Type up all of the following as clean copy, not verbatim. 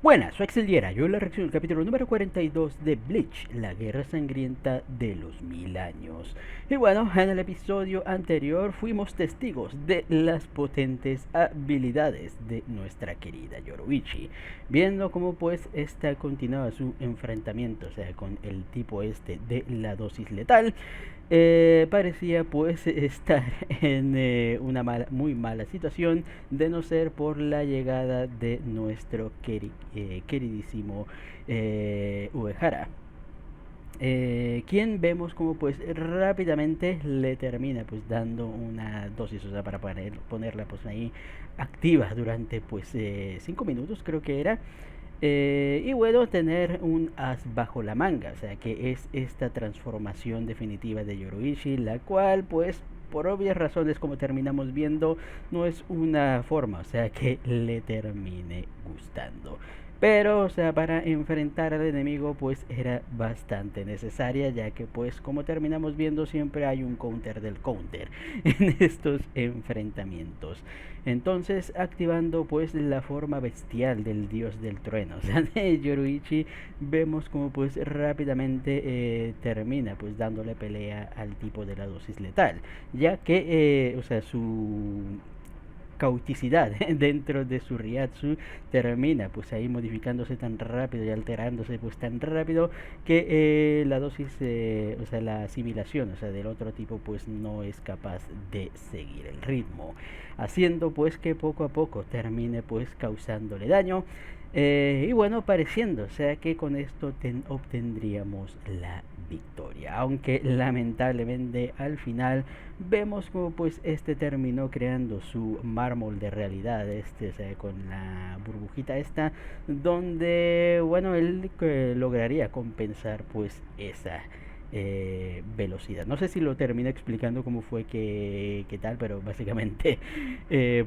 Buenas, soy Axel Diera, yo la reacción del capítulo número 42 de Bleach, la guerra sangrienta de los 1000 años. Y bueno, en el episodio anterior fuimos testigos de las potentes habilidades de nuestra querida Yoruichi, viendo cómo pues esta continuaba su enfrentamiento, o sea, con el tipo este de la dosis letal. Parecía pues estar en una muy mala situación, de no ser por la llegada de nuestro queridísimo Uehara, quien vemos como pues rápidamente le termina pues dando una dosis, o sea, para ponerla pues ahí activa durante pues 5 minutos creo que era. Y bueno, tener un as bajo la manga, o sea, que es esta transformación definitiva de Yoruichi, la cual pues por obvias razones, como terminamos viendo, no es una forma, o sea, que le termine gustando. Pero, o sea, para enfrentar al enemigo pues era bastante necesaria, ya que pues como terminamos viendo siempre hay un counter del counter en estos enfrentamientos. Entonces, activando pues la forma bestial del dios del trueno, o sea, de Yoruichi, vemos como pues rápidamente termina pues dándole pelea al tipo de la dosis letal, ya que, o sea, su cauticidad dentro de su Riatsu termina pues ahí modificándose tan rápido y alterándose pues tan rápido que la dosis, o sea, la asimilación, o sea, del otro tipo pues no es capaz de seguir el ritmo, haciendo pues que poco a poco termine pues causándole daño. Y bueno, pareciendo, o sea, que con esto obtendríamos la victoria, aunque lamentablemente al final vemos como pues este terminó creando su mármol de realidad, este, o sea, con la burbujita esta, donde bueno, él lograría compensar pues esa velocidad. No sé si lo termina explicando cómo fue que tal, pero básicamente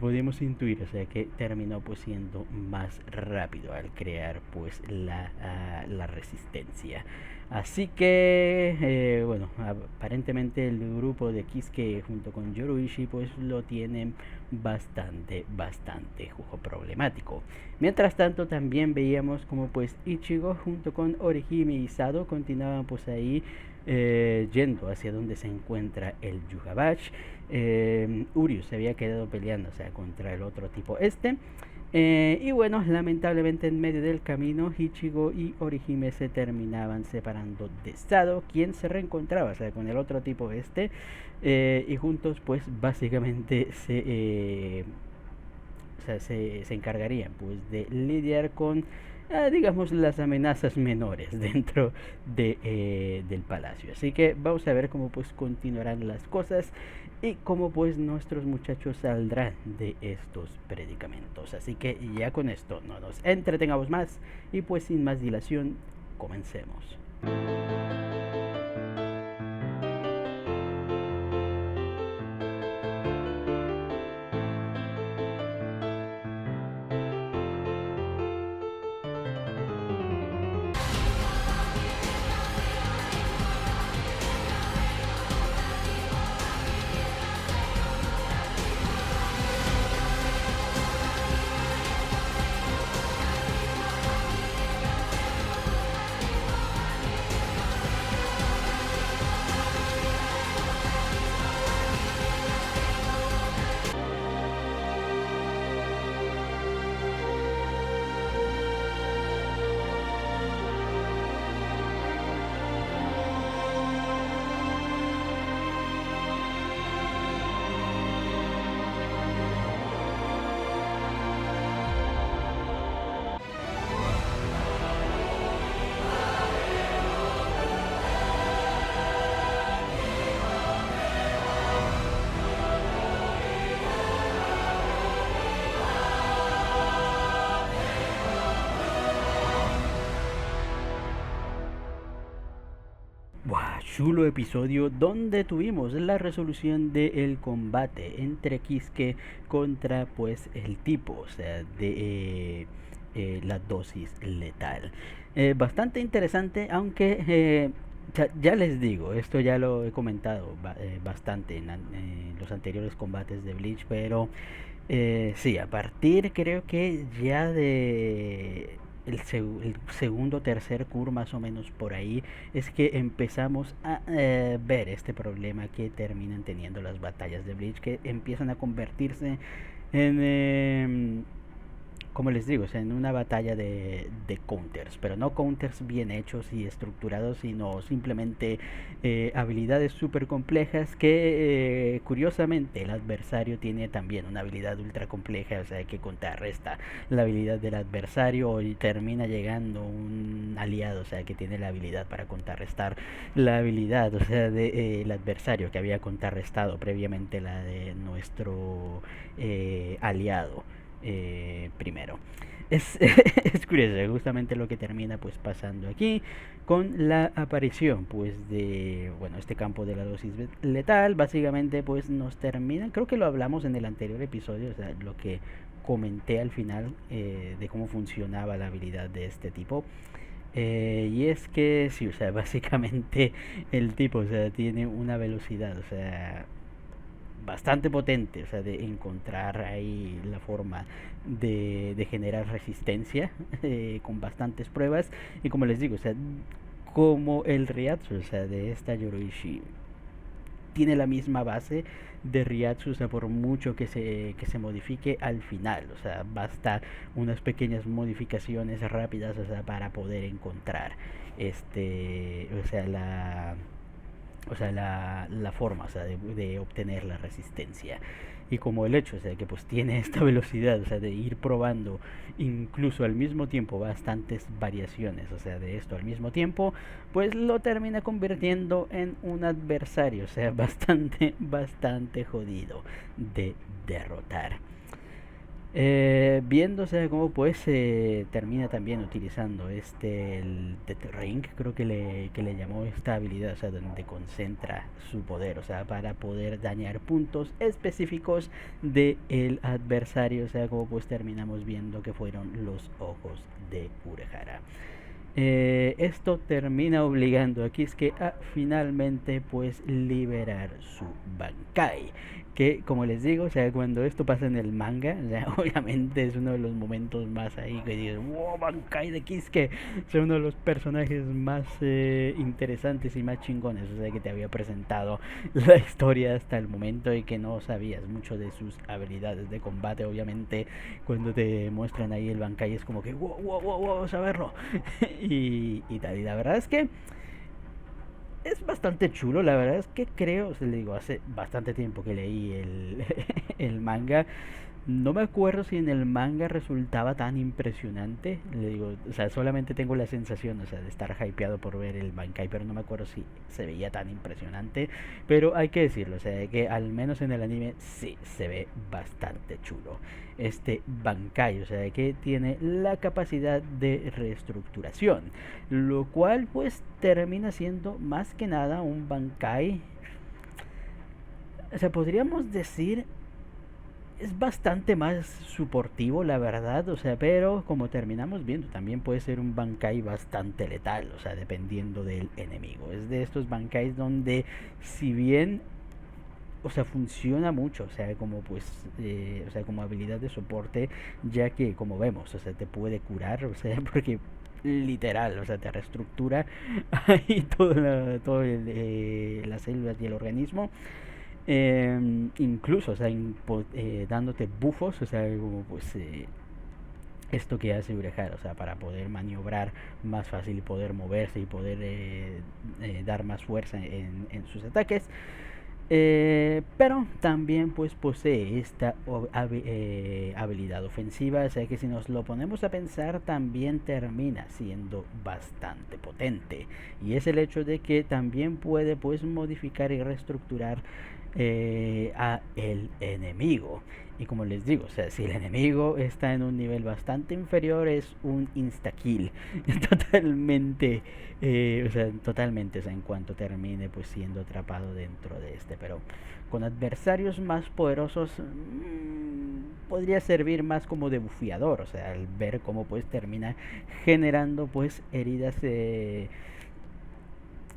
pudimos intuir, o sea, que terminó pues siendo más rápido al crear pues la resistencia. Así que, bueno, aparentemente el grupo de Kisuke junto con Yoruichi pues lo tienen bastante juego problemático. Mientras tanto también veíamos como pues Ichigo junto con Orihime y Sado continuaban pues ahí yendo hacia donde se encuentra el Yugabach. Uryu se había quedado peleando, o sea, contra el otro tipo este. Y bueno, lamentablemente en medio del camino Ichigo y Orihime se terminaban separando de Sado, quien se reencontraba, o sea, con el otro tipo este, y juntos pues básicamente se encargarían pues de lidiar con, digamos, las amenazas menores dentro del palacio. Así que vamos a ver cómo pues continuarán las cosas y cómo pues nuestros muchachos saldrán de estos predicamentos. Así que ya con esto no nos entretengamos más y pues sin más dilación comencemos. Buah, chulo episodio donde tuvimos la resolución del combate entre Kisuke contra pues el tipo, o sea, de la dosis letal. Bastante interesante, aunque ya les digo, esto ya lo he comentado bastante en los anteriores combates de Bleach, pero sí, a partir creo que ya de el segundo, tercer cur más o menos por ahí, es que empezamos a ver este problema que terminan teniendo las batallas de Bleach, que empiezan a convertirse en como les digo, o sea, en una batalla de counters, pero no counters bien hechos y estructurados, sino simplemente habilidades súper complejas que curiosamente el adversario tiene también una habilidad ultra compleja, o sea, que contrarresta la habilidad del adversario y termina llegando un aliado, o sea, que tiene la habilidad para contrarrestar la habilidad, o sea, del adversario que había contrarrestado previamente la de nuestro aliado primero. Es curioso, justamente lo que termina pues pasando aquí con la aparición pues de bueno este campo de la dosis letal. Básicamente pues nos termina, creo que lo hablamos en el anterior episodio, o sea, lo que comenté al final de cómo funcionaba la habilidad de este tipo. Y es que sí, o sea, básicamente el tipo, o sea, tiene una velocidad, o sea, bastante potente, o sea, de encontrar ahí la forma de generar resistencia con bastantes pruebas. Y como les digo, o sea, como el Ryatsu, o sea, de esta Yoroishi tiene la misma base de Ryatsu, o sea, por mucho que se modifique al final, o sea, basta unas pequeñas modificaciones rápidas, o sea, para poder encontrar o sea, la forma, o sea, de obtener la resistencia. Y como el hecho, o sea, que pues tiene esta velocidad, o sea, de ir probando incluso al mismo tiempo bastantes variaciones, o sea, de esto al mismo tiempo, pues lo termina convirtiendo en un adversario, o sea, bastante jodido de derrotar. Viéndose cómo pues termina también utilizando el Death Ring, creo que le llamó esta habilidad, o sea, donde concentra su poder, o sea, para poder dañar puntos específicos del adversario, o sea, como pues terminamos viendo que fueron los ojos de Urahara. Esto termina obligando a Kisuke a finalmente pues liberar su Bankai, que como les digo, o sea, cuando esto pasa en el manga, o sea, obviamente es uno de los momentos más ahí que dices, wow, Bankai de Kisuke, o sea, uno de los personajes más interesantes y más chingones, o sea, que te había presentado la historia hasta el momento y que no sabías mucho de sus habilidades de combate. Obviamente cuando te muestran ahí el Bankai es como que wow, saberlo. Y tal, y la verdad es que es bastante chulo, la verdad es que creo, se le digo, hace bastante tiempo que leí el manga. No me acuerdo si en el manga resultaba tan impresionante. Le digo, o sea, solamente tengo la sensación, o sea, de estar hypeado por ver el Bankai, pero no me acuerdo si se veía tan impresionante. Pero hay que decirlo, o sea, que al menos en el anime sí se ve bastante chulo. Este Bankai, o sea, que tiene la capacidad de reestructuración, lo cual pues termina siendo más que nada un Bankai. O sea, podríamos decir es bastante más suportivo, la verdad, o sea, pero como terminamos viendo, también puede ser un Bankai bastante letal, o sea, dependiendo del enemigo. Es de estos Bankais donde, si bien, o sea, funciona mucho, o sea, como pues, o sea, como habilidad de soporte, ya que, como vemos, o sea, te puede curar, o sea, porque literal, o sea, te reestructura ahí las células y el organismo. Incluso, o sea, dándote bufos, o sea, como pues esto que hace Urahara, o sea, para poder maniobrar más fácil y poder moverse y poder dar más fuerza en sus ataques. Pero también pues posee esta habilidad ofensiva, o sea que si nos lo ponemos a pensar también termina siendo bastante potente, y es el hecho de que también puede pues modificar y reestructurar a el enemigo. Y como les digo, o sea, si el enemigo está en un nivel bastante inferior, es un insta-kill. Totalmente, totalmente, o sea, en cuanto termine pues siendo atrapado dentro de este. Pero con adversarios más poderosos podría servir más como de bufiador, o sea, al ver cómo pues termina generando pues heridas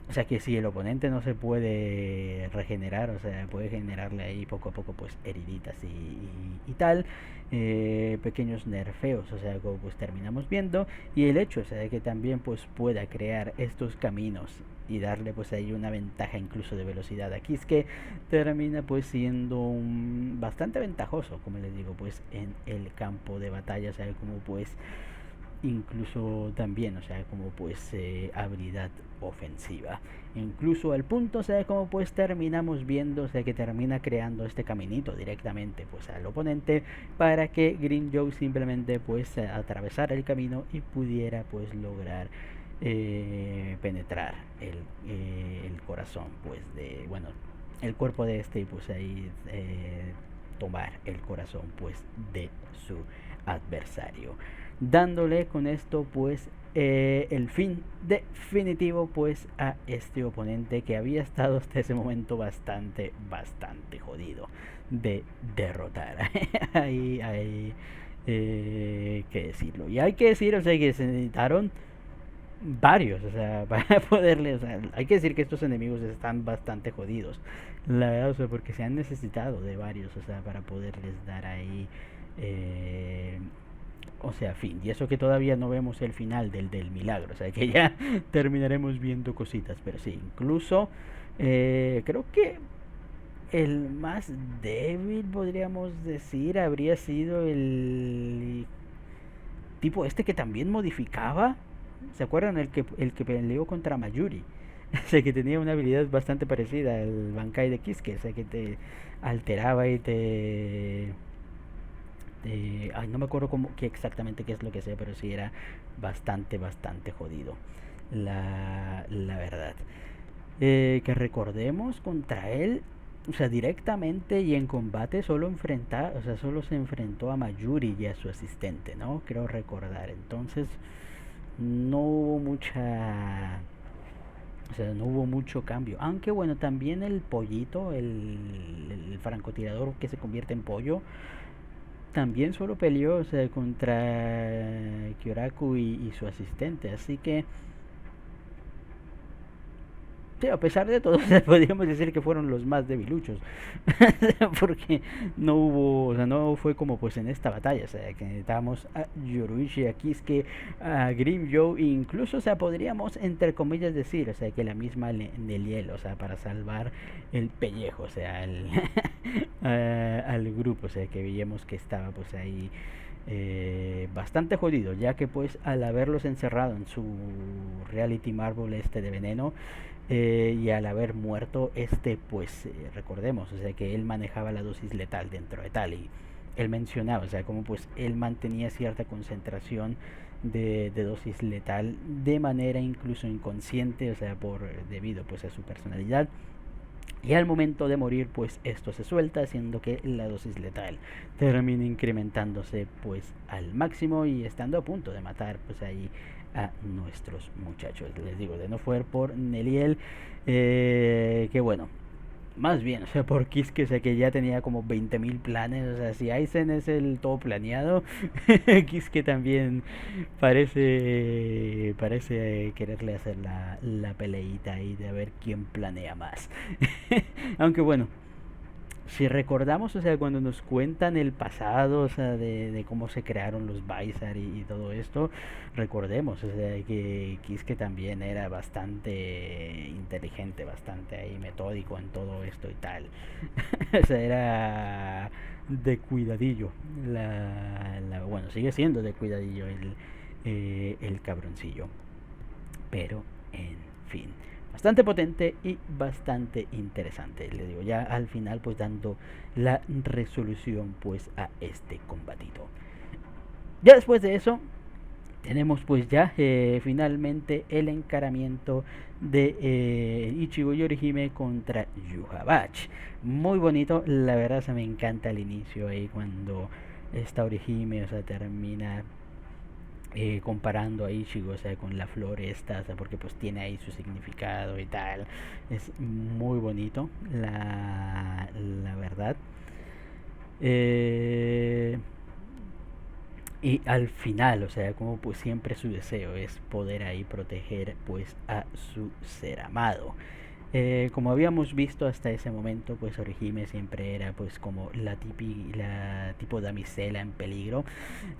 O sea que si el oponente no se puede regenerar, o sea, puede generarle ahí poco a poco pues heriditas y tal, pequeños nerfeos, o sea, como pues terminamos viendo, y el hecho, o sea, de que también pues pueda crear estos caminos y darle pues ahí una ventaja incluso de velocidad aquí es que termina pues siendo bastante ventajoso, como les digo, pues en el campo de batalla, o sea, como pues incluso también, o sea, como pues habilidad ofensiva. Incluso al punto, o sea, como pues terminamos viendo, o sea, que termina creando este caminito directamente pues al oponente para que Green Joe simplemente pues atravesara el camino y pudiera pues lograr penetrar el corazón pues de, bueno, el cuerpo de este y pues ahí tomar el corazón pues de su adversario, dándole con esto pues el fin definitivo pues a este oponente que había estado hasta ese momento bastante jodido de derrotar. Hay que decirlo, y hay que decir, o sea, que se necesitaron varios, o sea, para poderle, o sea, hay que decir que estos enemigos están bastante jodidos, la verdad, o sea, porque se han necesitado de varios, o sea, para poderles dar ahí, eh, o sea, fin, y eso que todavía no vemos el final del milagro, o sea, que ya terminaremos viendo cositas, pero sí, incluso creo que el más débil, podríamos decir, habría sido el tipo este que también modificaba. ¿Se acuerdan el que peleó contra Mayuri? O sea, que tenía una habilidad bastante parecida al Bankai de Kiske, o sea, que te alteraba y ay, no me acuerdo qué exactamente qué es lo que sea, pero sí era bastante jodido. La verdad. Que recordemos contra él, o sea, directamente y en combate o sea, solo se enfrentó a Mayuri y a su asistente, ¿no? Creo recordar. Entonces, no hubo mucha, o sea, no hubo mucho cambio. Aunque bueno, también el pollito, el francotirador que se convierte en pollo, también solo peleó, o sea, contra Kyoraku y su asistente. Así que sí, a pesar de todo, podríamos decir que fueron los más debiluchos. Porque no hubo, o sea, no fue como pues en esta batalla, o sea, que necesitábamos a Yoruichi, a Kisuke, a Grim Joe, incluso, o sea, podríamos entre comillas decir, o sea, que la misma Neliel, o sea, para salvar el pellejo, o sea, al grupo, o sea, que veíamos que estaba pues ahí bastante jodido, ya que pues al haberlos encerrado en su reality marble este de veneno, y al haber muerto este pues recordemos, o sea, que él manejaba la dosis letal dentro de tal, y él mencionaba, o sea, como pues él mantenía cierta concentración de dosis letal de manera incluso inconsciente, o sea, debido pues a su personalidad, y al momento de morir pues esto se suelta, haciendo que la dosis letal termine incrementándose pues al máximo y estando a punto de matar pues ahí a nuestros muchachos. Les digo, de no fuera por Neliel, que bueno, más bien, o sea, por Kiske, o sea, que ya tenía como 20.000 planes, o sea, si Aizen es el todo planeado, Kiske también parece quererle hacer la peleita ahí de a ver quién planea más. Aunque bueno, si recordamos, o sea, cuando nos cuentan el pasado, o sea, de cómo se crearon los Baisar y todo esto, recordemos, o sea, que Kiske también era bastante inteligente, bastante ahí metódico en todo esto y tal. O sea, era de cuidadillo. Bueno, sigue siendo de cuidadillo el cabroncillo. Pero, en fin, bastante potente y bastante interesante, le digo, ya al final pues dando la resolución pues a este combatito. Ya después de eso tenemos pues ya finalmente el encaramiento de Ichigo Yorihime contra Yuhabach. Muy bonito, la verdad se me encanta el inicio ahí cuando esta Orihime, o sea, termina comparando a Ichigo, o sea, con la flor esta, o sea, porque pues tiene ahí su significado y tal. Es muy bonito, la verdad. Eh, Y al final, o sea, como pues siempre su deseo es poder ahí proteger pues a su ser amado. Como habíamos visto hasta ese momento, pues Orihime siempre era pues como la tipo damisela en peligro.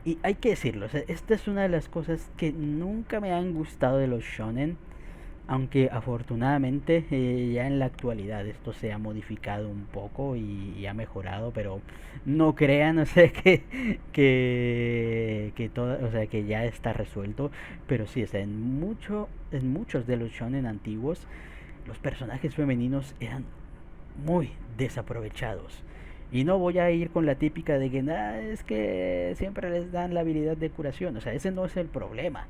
Y hay que decirlo, o sea, esta es una de las cosas que nunca me han gustado de los shonen, aunque afortunadamente ya en la actualidad esto se ha modificado un poco y ha mejorado, pero no crean, o sea, o sea, que ya está resuelto, pero sí, o sea, en muchos de los shonen antiguos los personajes femeninos eran muy desaprovechados. Y no voy a ir con la típica de que es que siempre les dan la habilidad de curación. O sea, ese no es el problema.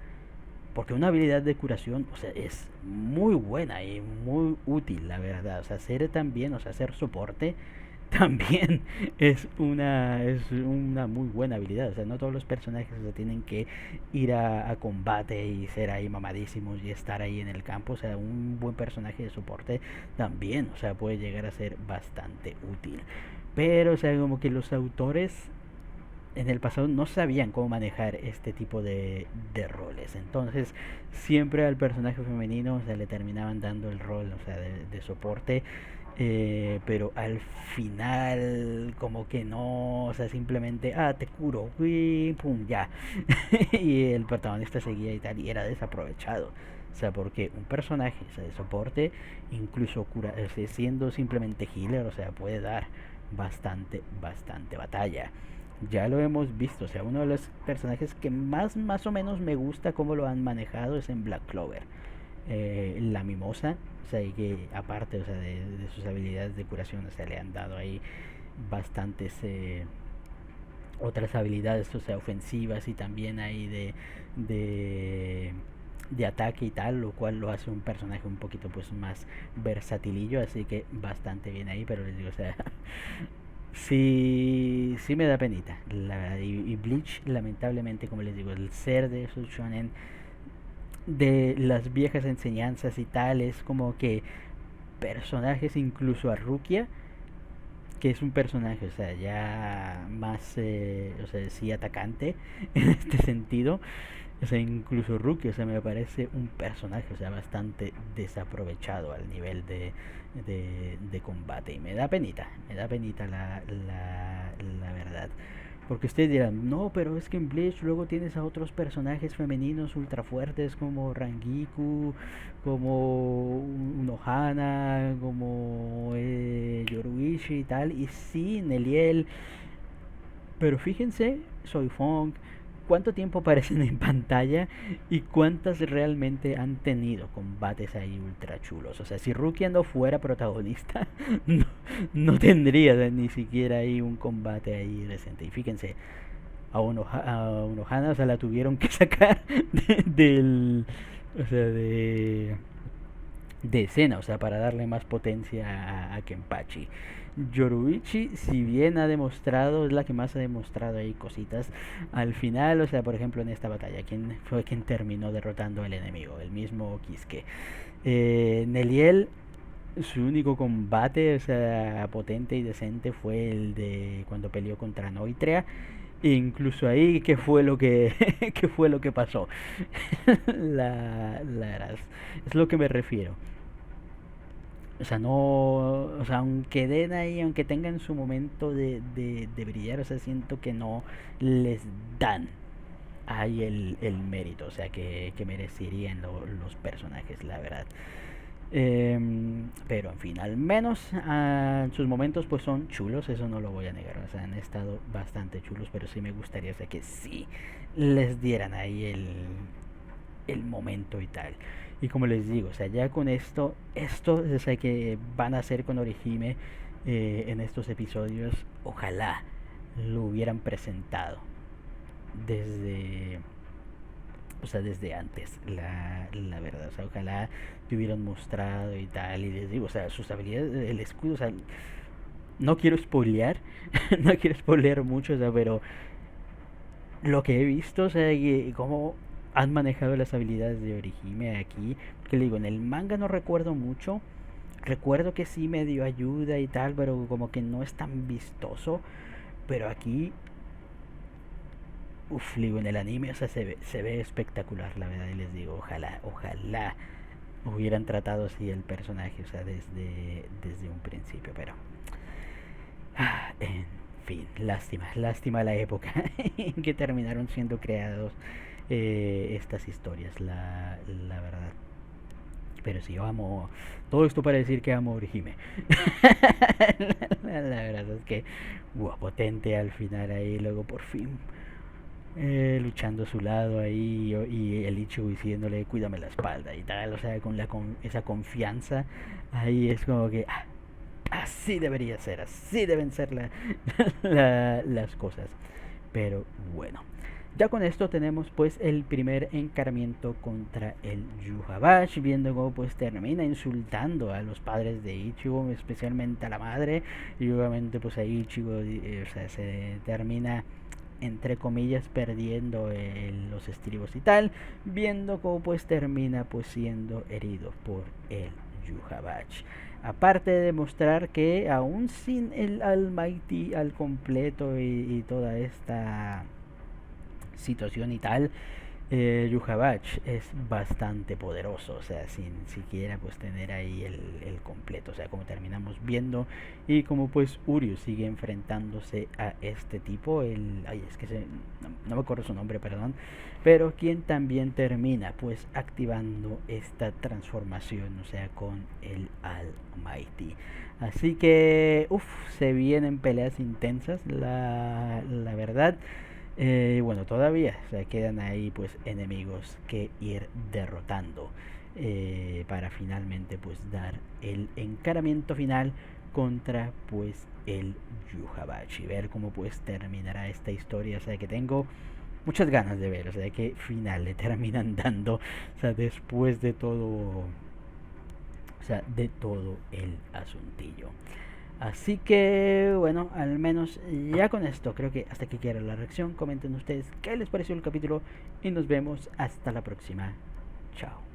Porque una habilidad de curación, o sea, es muy buena y muy útil, la verdad. O sea, hacer también, o sea, hacer soporte también es una muy buena habilidad. O sea, no todos los personajes, o sea, tienen que ir a combate y ser ahí mamadísimos y estar ahí en el campo. O sea, un buen personaje de soporte también, o sea, puede llegar a ser bastante útil. Pero, o sea, como que los autores en el pasado no sabían cómo manejar este tipo de roles. Entonces, siempre al personaje femenino, o sea, le terminaban dando el rol, o sea, de soporte. Pero al final, como que no, o sea, simplemente, te curo, y pum, ya. Y el protagonista seguía y tal, y era desaprovechado. O sea, porque un personaje, o sea, de soporte, incluso siendo simplemente healer, o sea, puede dar bastante batalla. Ya lo hemos visto, o sea, uno de los personajes que más o menos me gusta cómo lo han manejado es en Black Clover. La mimosa, o sea, y que aparte, o sea, de sus habilidades de curación, o sea, le han dado ahí bastantes otras habilidades, o sea, ofensivas y también ahí de de ataque y tal, lo cual lo hace un personaje un poquito pues más versatilillo, así que bastante bien ahí, pero les digo, o sea, sí me da penita, la verdad. Y Bleach, lamentablemente, como les digo, el ser de esos shonen de las viejas enseñanzas y tal, es como que personajes, incluso a Rukia, que es un personaje, o sea, ya más, o sea, sí atacante en este sentido. O sea, incluso Rukia, o sea, me parece un personaje, o sea, bastante desaprovechado al nivel de combate. Y me da penita la verdad. Porque ustedes dirán, no, pero es que en Bleach luego tienes a otros personajes femeninos ultra fuertes como Rangiku, como Unohana, como Yoruichi y tal. Y sí, Neliel. Pero fíjense, Soy Fong, cuánto tiempo aparecen en pantalla y cuántas realmente han tenido combates ahí ultra chulos. O sea, si Rukia no fuera protagonista, no, no tendría ni siquiera ahí un combate ahí decente. Y fíjense, a Unohana, o sea, la tuvieron que sacar del, o sea, de escena, o sea, para darle más potencia a Kenpachi. Yoruichi, si bien ha demostrado, es la que más ha demostrado ahí cositas, al final, o sea, por ejemplo en esta batalla, ¿quién fue quien terminó derrotando al enemigo? El mismo Kisuke. Neliel, su único combate, o sea, potente y decente fue el de cuando peleó contra Noitrea. E incluso ahí, ¿qué fue lo que, qué fue lo que pasó? Es lo que me refiero. O sea, no, o sea, aunque den ahí, aunque tengan su momento de brillar, o sea, siento que no les dan ahí el mérito, o sea, que merecerían los personajes, la verdad. Pero en fin, al menos sus momentos pues son chulos, eso no lo voy a negar, o sea, han estado bastante chulos, pero sí me gustaría, o sea, que sí les dieran ahí el momento y tal. Y como les digo, o sea, ya con esto o sea, que van a hacer con Orihime en estos episodios, ojalá lo hubieran presentado desde, o sea, desde antes, la verdad, o sea, ojalá te hubieran mostrado y tal, y les digo, o sea, sus habilidades, el escudo, o sea, no quiero spoilear, no quiero spoilear mucho, o sea, pero lo que he visto, o sea, y cómo han manejado las habilidades de Orihime aquí, que le digo, en el manga no recuerdo mucho, recuerdo que sí me dio ayuda y tal, pero como que no es tan vistoso, pero aquí digo, en el anime, o sea, se ve espectacular, la verdad, y les digo, ojalá hubieran tratado así el personaje, o sea, desde un principio, pero en fin, lástima la época en que terminaron siendo creados estas historias, la verdad. Pero si yo amo. Todo esto para decir que amo a Orihime. La verdad es que. Potente al final ahí, luego por fin. Luchando a su lado ahí. Y el Ichigo diciéndole, cuídame la espalda y tal. O sea, con esa confianza. Ahí es como que. Así debería ser, así deben ser las cosas. Pero bueno, ya con esto tenemos pues el primer encaramiento contra el Yuhabash, viendo cómo pues termina insultando a los padres de Ichigo, especialmente a la madre, y obviamente pues ahí Ichigo o sea, se termina entre comillas perdiendo los estribos y tal, viendo cómo pues termina pues siendo herido por el Yuhabash. Aparte de demostrar que aún sin el Almighty al completo y toda esta situación y tal, Yuhavach es bastante poderoso, o sea, sin siquiera pues tener ahí el completo, o sea, como terminamos viendo y como pues Uryu sigue enfrentándose a este tipo, es que no me acuerdo su nombre, perdón, pero quien también termina pues activando esta transformación, o sea, con el Almighty. Así que, se vienen peleas intensas, la verdad. Bueno, todavía se quedan ahí pues enemigos que ir derrotando para finalmente pues dar el encaramiento final contra pues el Yuhabachi, ver cómo pues terminará esta historia, o sea que tengo muchas ganas de ver, o sea que final le terminan dando, o sea, después de todo, o sea, de todo el asuntillo. Así que bueno, al menos ya con esto creo que hasta aquí quiero la reacción. Comenten ustedes qué les pareció el capítulo y nos vemos hasta la próxima. Chao.